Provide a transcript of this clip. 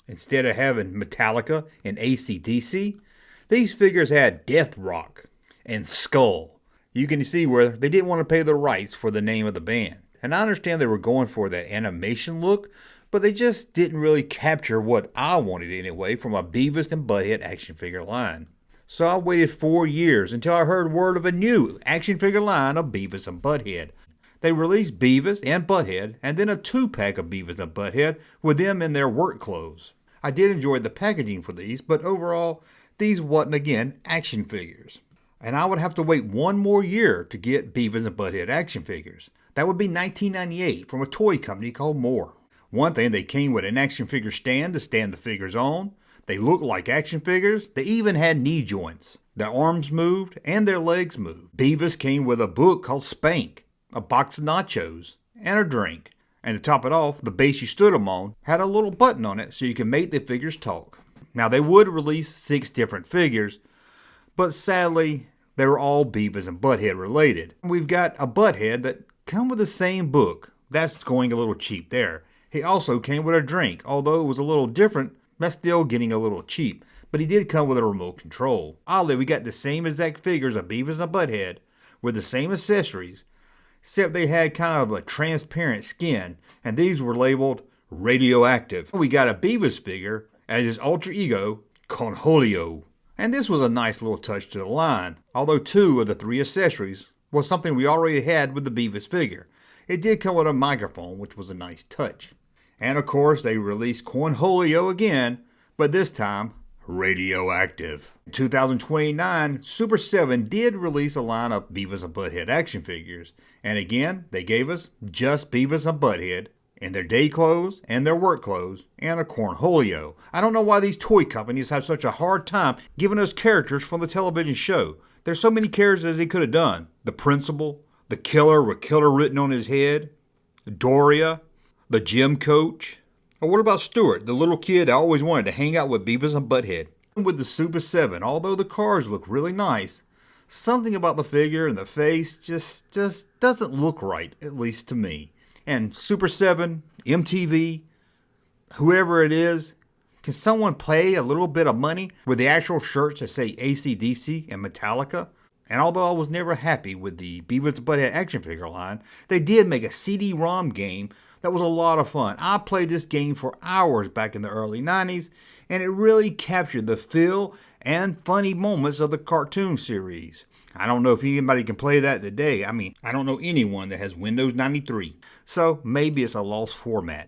Instead of having Metallica and AC/DC, these figures had Death Rock and Skull. You can see where they didn't want to pay the rights for the name of the band. And I understand they were going for that animation look, but they just didn't really capture what I wanted anyway from a Beavis and Butthead action figure line. So I waited 4 years until I heard word of a new action figure line of Beavis and Butthead. They released Beavis and Butthead, and then a 2-pack of Beavis and Butthead with them in their work clothes. I did enjoy the packaging for these, but overall, these wasn't, again, action figures. And I would have to wait 1 more year to get Beavis and Butthead action figures. That would be 1998 from a toy company called More. One thing, they came with an action figure stand to stand the figures on. They looked like action figures. They even had knee joints. Their arms moved and their legs moved. Beavis came with a book called Spank, a box of nachos, and a drink. And to top it off, the base you stood them on had a little button on it so you could make the figures talk. Now they would release 6 different figures, but sadly, they were all Beavis and Butthead related. We've got a Butthead that come with the same book. That's going a little cheap there. He also came with a drink, although it was a little different, that's still getting a little cheap. But he did come with a remote control. Oddly, we got the same exact figures of Beavis and Butthead with the same accessories, except they had kind of a transparent skin, and these were labeled radioactive. We got a Beavis figure as his alter ego, Cornholio. And this was a nice little touch to the line, although 2 of the 3 accessories was something we already had with the Beavis figure. It did come with a microphone, which was a nice touch. And of course, they released Cornholio again, but this time, radioactive. In 2029, Super 7 did release a line of Beavis and Butthead action figures. And again, they gave us just Beavis and Butthead in their day clothes and their work clothes and a Cornholio. I don't know why these toy companies have such a hard time giving us characters from the television show. There's so many characters they could have done. The principal, the killer with killer written on his head, Doria, the gym coach. Or what about Stuart, the little kid that always wanted to hang out with Beavis and Butthead? With the Super 7, although the cars look really nice, something about the figure and the face just doesn't look right, at least to me. And Super 7, MTV, whoever it is, can someone pay a little bit of money with the actual shirts that say AC/DC and Metallica? And although I was never happy with the Beavis and Butthead action figure line, they did make a CD-ROM game that was a lot of fun. I played this game for hours back in the early 90s, and it really captured the feel and funny moments of the cartoon series. I don't know if anybody can play that today. I mean, I don't know anyone that has Windows 93. So maybe it's a lost format.